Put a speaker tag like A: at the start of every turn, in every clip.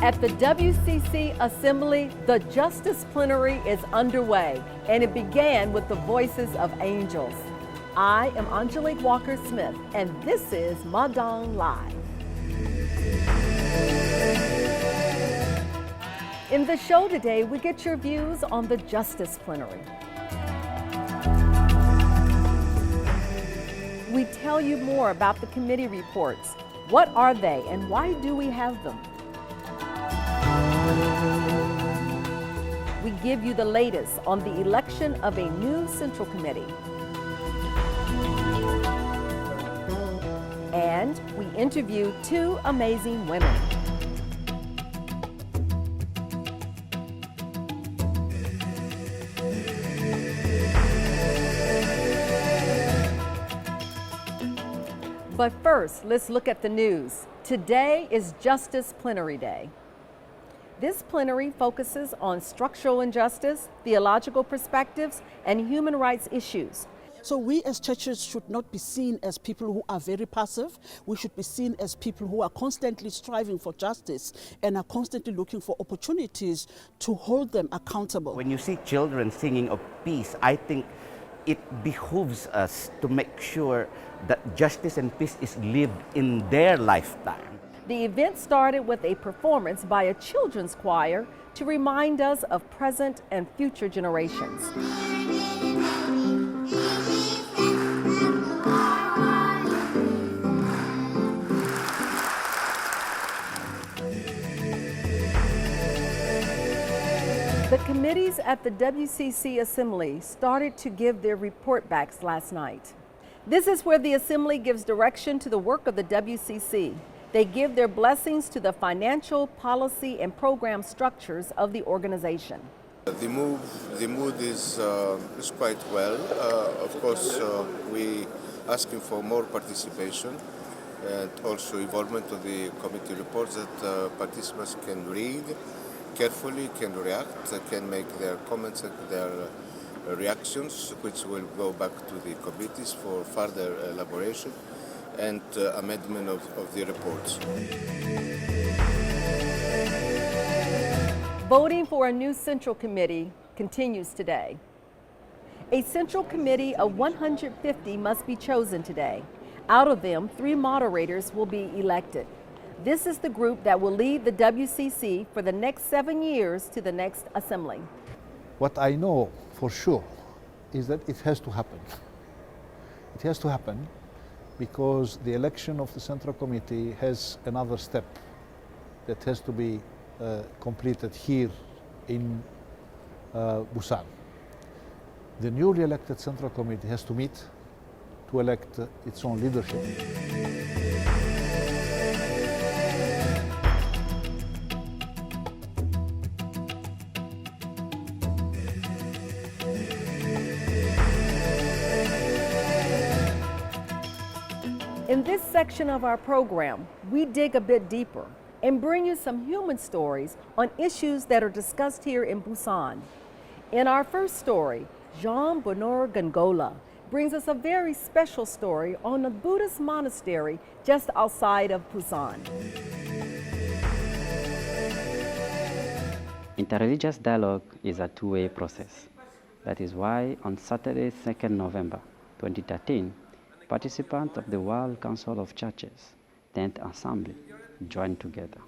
A: At the WCC Assembly, the Justice Plenary is underway, and it began with the voices of angels. I am Angelique Walker-Smith, and this is Madang Live. In the show today, we get your views on the Justice Plenary. We tell you more about the committee reports. What are they and why do we have them? We give you the latest on the election of a new Central Committee. And we interview two amazing women. But first, let's look at the news. Today is Justice Plenary Day. This plenary focuses on structural injustice, theological perspectives, and human rights issues.
B: So we as churches should not be seen as people who are very passive. We should be seen as people who are constantly striving for justice and are constantly looking for opportunities to hold them accountable.
C: When you see children singing of peace, I think it behooves us to make sure that justice and peace is lived in their lifetime.
A: The event started with a performance by a children's choir to remind us of present and future generations. The committees at the WCC Assembly started to give their report backs last night. This is where the Assembly gives direction to the work of the WCC. They give their blessings to the financial, policy, and program structures of the organization.
D: The mood is quite well. Of course, we asking for more participation and also involvement of the committee reports that participants can read carefully, can react, can make their comments and their reactions, which will go back to the committees for further elaboration and amendment of the reports.
A: Voting for a new Central Committee continues today. A Central Committee of 150 must be chosen today. Out of them, 3 moderators will be elected. This is the group that will lead the WCC for the next 7 years to the next Assembly.
E: What I know for sure is that it has to happen. It has to happen because the election of the Central Committee has another step that has to be completed here in Busan. The newly elected Central Committee has to meet to elect its own leadership.
A: In this section of our program, we dig a bit deeper and bring you some human stories on issues that are discussed here in Busan. In our first story, Jean Bonheur Gangola brings us a very special story on a Buddhist monastery just outside of Busan.
F: Interreligious dialogue is a two-way process. That is why on Saturday, 2nd November 2013, participants of the World Council of Churches 10th Assembly joined together.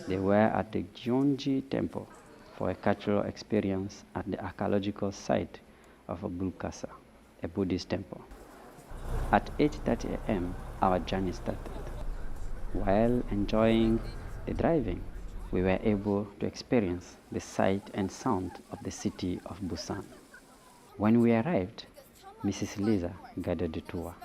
F: They were at the Gyeonggi Temple for a cultural experience at the archaeological site of Bulkasa, a Buddhist temple. At 8:30 a.m., our journey started. While enjoying the driving, we were able to experience the sight and sound of the city of Busan. When we arrived, Mrs. Lisa guided the tour.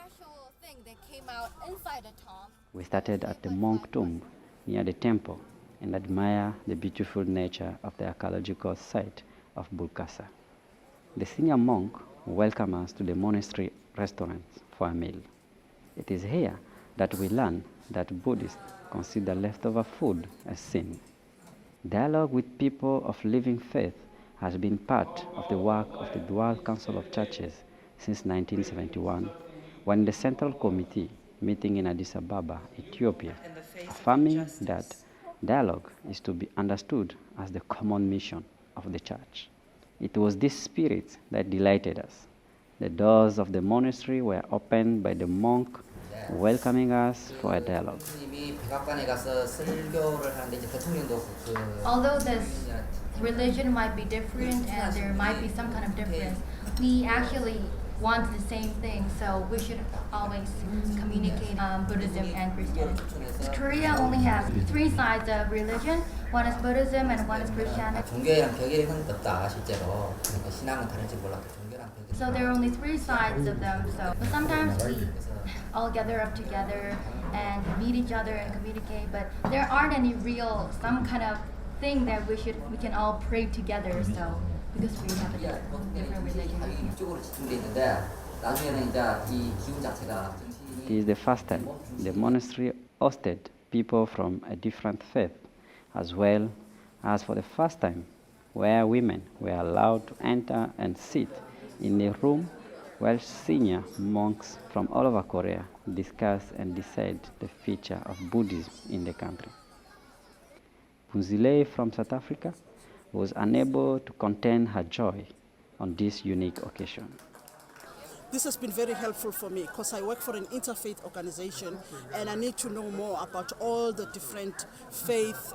F: We started at the monk tomb near the temple and admire the beautiful nature of the archaeological site of Bulkasa. The senior monk welcomed us to the monastery restaurant for a meal. It is here that we learn that Buddhists consider leftover food as sin. Dialogue with people of living faith has been part of the work of the World Council of Churches since 1971, when the Central Committee, meeting in Addis Ababa, Ethiopia, affirming that Dialogue is to be understood as the common mission of the church. It was this spirit that delighted us. The doors of the monastery were opened by the monk welcoming us for a dialogue.
G: Although this religion might be different and there might be some kind of difference, we actually want the same thing, so we should always communicate Buddhism and Christianity. Korea only has three sides of religion. One is Buddhism and one is Christianity.
H: 종교랑 벽이는 없다 실제로. 그러니까 신앙은 다른지 몰라도 종교랑 벽이.
G: So there are only three sides of them. So but sometimes we all gather up together and meet each other and communicate, but there aren't any real some kind of thing that we can all pray together. So because we have a different religion.
H: 이쪽으로 집중돼 있는데 나중에는 이제 이 기운 자체가
F: It is the first time the monastery hosted people from a different faith, as well as for the first time where women were allowed to enter and sit in a room while senior monks from all over Korea discuss and decide the future of Buddhism in the country. Bunzile from South Africa was unable to contain her joy on this unique occasion.
B: This has been very helpful for me because I work for an interfaith organization and I need to know more about all the different faith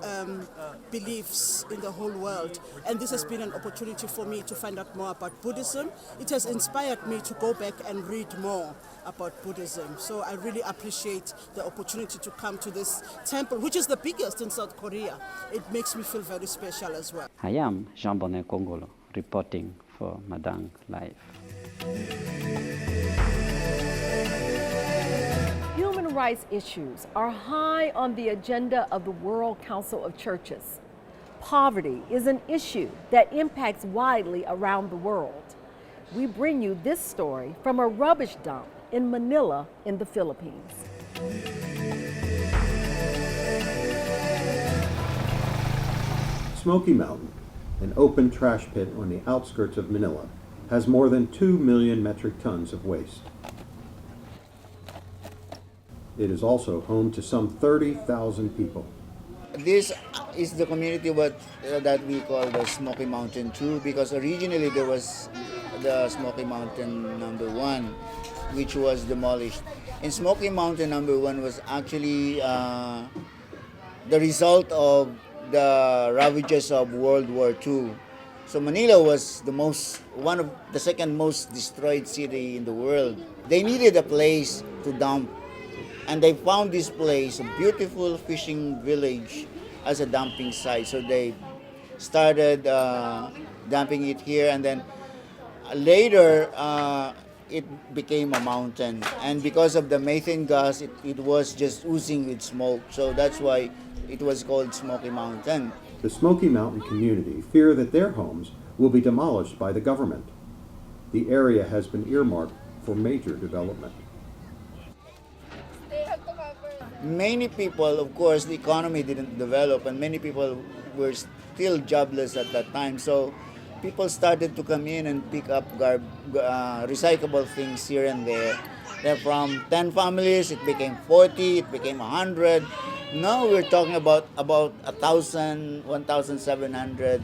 B: beliefs in the whole world. And this has been an opportunity for me to find out more about Buddhism. It has inspired me to go back and read more about Buddhism. So I really appreciate the opportunity to come to this temple, which is the biggest in South Korea. It makes me feel very special as well.
F: I am Jean Bonnet Kongolo, reporting for Madang Live.
A: Human rights issues are high on the agenda of the World Council of Churches. Poverty is an issue that impacts widely around the world. We bring you this story from a rubbish dump in Manila in the Philippines.
I: Smoky Mountain, an open trash pit on the outskirts of Manila, has more than 2 million metric tons of waste. It is also home to some 30,000 people.
J: This is the community that we call the Smoky Mountain 2, because originally there was the Smoky Mountain number 1, which was demolished. And Smoky Mountain number 1 was actually the result of the ravages of World War II. So Manila was one of the second most destroyed city in the world. They needed a place to dump, and they found this place, a beautiful fishing village, as a dumping site. So they started dumping it here, and then later it became a mountain. And because of the methane gas, it was just oozing with smoke. So that's why it was called Smoky Mountain.
I: The Smoky Mountain community fear that their homes will be demolished by the government. The area has been earmarked for major development.
J: Many people, of course, the economy didn't develop, and many people were still jobless at that time. So people started to come in and pick up recyclable things here and there. Then from 10 families, it became 40, it became 100. Now we're talking about 1,000, 1,700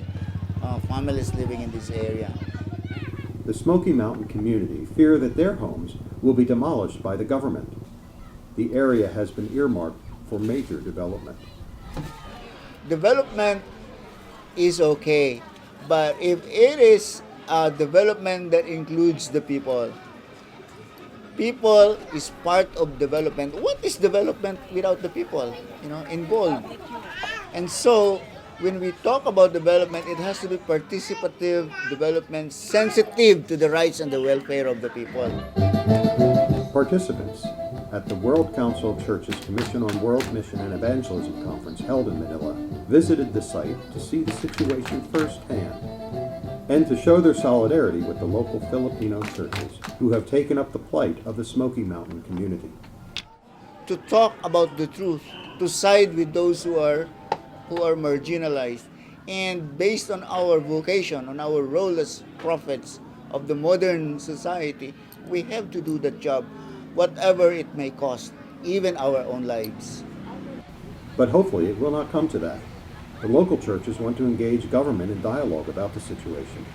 J: families living in this area.
I: The Smoky Mountain community fear that their homes will be demolished by the government. The area has been earmarked for major development.
J: Development is okay, but if it is a development that includes the people, people is part of development. What is development without the people, involved? And so when we talk about development, it has to be participative development, sensitive to the rights and the welfare of the people.
I: Participants at the World Council of Churches Commission on World Mission and Evangelism Conference held in Manila visited the site to see the situation firsthand and to show their solidarity with the local Filipino churches who have taken up the plight of the Smoky Mountain community.
J: To talk about the truth, to side with those who are marginalized, and based on our vocation, on our role as prophets of the modern society, we have to do that job, whatever it may cost, even our own lives.
I: But hopefully it will not come to that. The local churches want to engage government in dialogue about the situation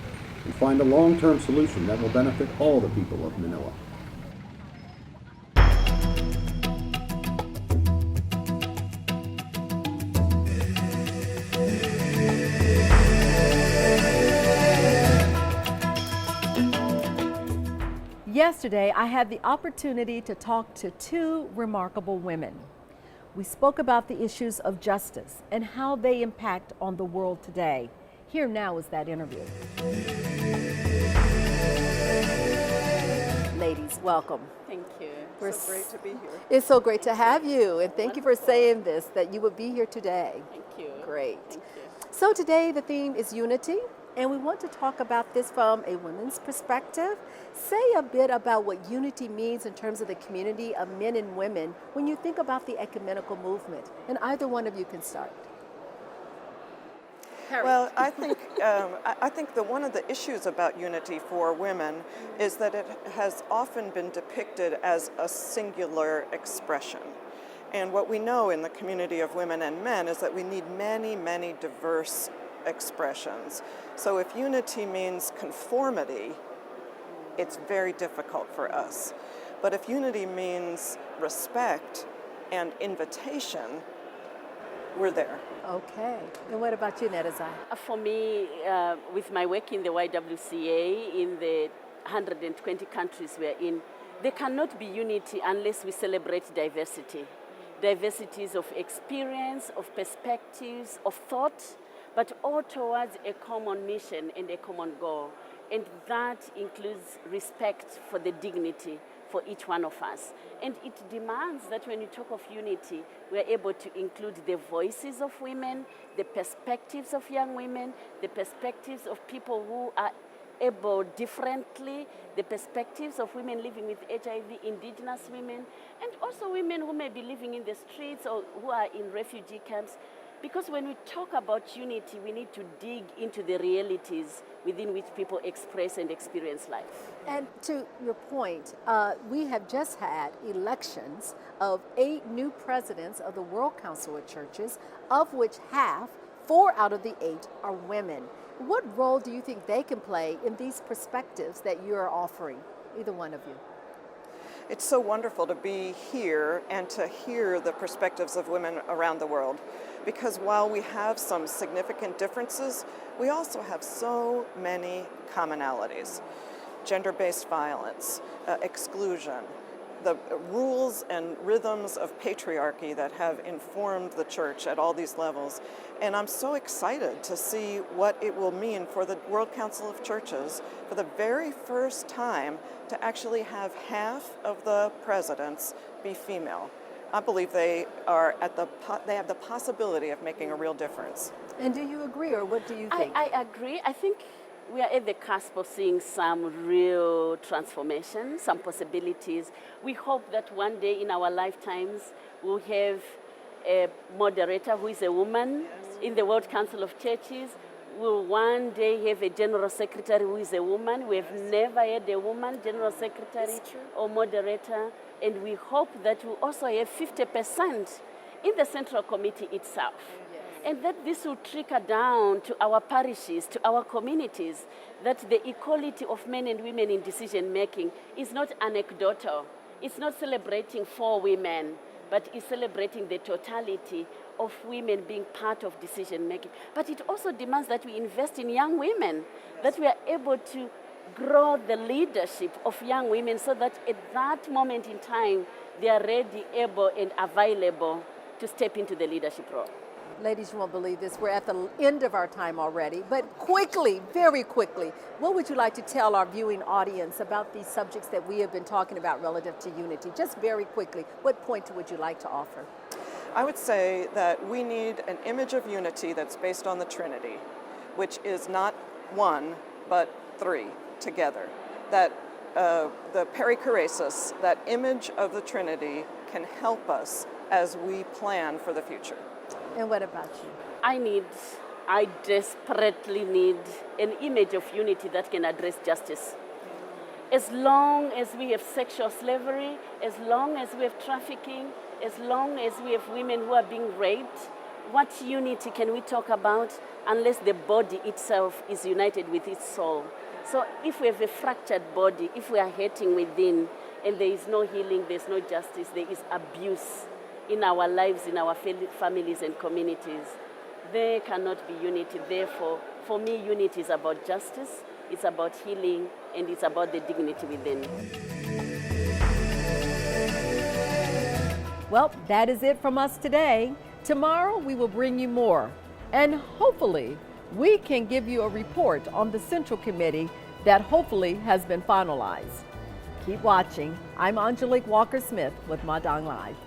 I: and find a long-term solution that will benefit all the people of Manila.
A: Yesterday, I had the opportunity to talk to two remarkable women. We spoke about the issues of justice and how they impact on the world today. Here now is that interview. Ladies, welcome.
K: Thank you.
A: We're
K: So great to be here.
A: It's so great to have you, and thank you for saying this, that you would be here today.
K: Thank you.
A: Great.
K: Thank you.
A: So today the theme is unity, and we want to talk about this from a women's perspective. Say a bit about what unity means in terms of the community of men and women when you think about the ecumenical movement, and either one of you can start.
K: Well, I think one of the issues about unity for women is that it has often been depicted as a singular expression. And what we know in the community of women and men is that we need many, many diverse expressions. So if unity means conformity, it's very difficult for us. But if unity means respect and invitation, we're there.
A: Okay. And what about you, Nedazai?
L: For me, with my work in the YWCA, in the 120 countries we're in, there cannot be unity unless we celebrate diversity. Diversities of experience, of perspectives, of thought, but all towards a common mission and a common goal. And that includes respect for the dignity for each one of us. And it demands that when you talk of unity, we are able to include the voices of women, the perspectives of young women, the perspectives of people who are able differently, the perspectives of women living with HIV, indigenous women, and also women who may be living in the streets or who are in refugee camps. Because when we talk about unity, we need to dig into the realities within which people express and experience life.
A: And to your point, we have just had elections of 8 new presidents of the World Council of Churches, of which 4 out of the 8 are women. What role do you think they can play in these perspectives that you're offering, either one of you?
K: It's so wonderful to be here and to hear the perspectives of women around the world. Because while we have some significant differences, we also have so many commonalities. Gender-based violence, exclusion, the rules and rhythms of patriarchy that have informed the church at all these levels. And I'm so excited to see what it will mean for the World Council of Churches for the very first time to actually have half of the presidents be female. I believe they have the possibility of making a real difference.
A: And do you agree, or what do you think?
L: I agree. I think we are at the cusp of seeing some real transformation, some possibilities. We hope that one day in our lifetimes we'll have a moderator who is a woman in the World Council of Churches. We'll one day have a general secretary who is a woman. We have never had a woman general secretary or moderator. And we hope that we'll also have 50% in the Central Committee itself. And that this will trickle down to our parishes, to our communities, that the equality of men and women in decision making is not anecdotal. It's not celebrating 4 women, but it's celebrating the totality of women being part of decision making. But it also demands that we invest in young women, that we are able to grow the leadership of young women so that at that moment in time, they are ready, able, and available to step into the leadership role.
A: Ladies, you won't believe this. We're at the end of our time already, but quickly, very quickly, what would you like to tell our viewing audience about these subjects that we have been talking about relative to unity? Just very quickly, what point would you like to offer?
K: I would say that we need an image of unity that's based on the Trinity, which is not 1, but 3 together. That the perichoresis, that image of the Trinity, can help us as we plan for the future.
A: And what about you?
L: I desperately need an image of unity that can address justice. As long as we have sexual slavery, as long as we have trafficking, as long as we have women who are being raped, what unity can we talk about unless the body itself is united with its soul? So if we have a fractured body, if we are hurting within, and there is no healing, there's no justice, there is abuse in our lives, in our families and communities, there cannot be unity. Therefore, for me, unity is about justice, it's about healing, and it's about the dignity within.
A: Well, that is it from us today. Tomorrow we will bring you more, and hopefully we can give you a report on the Central Committee that hopefully has been finalized. Keep watching. I'm Angelique Walker-Smith with Madang Live.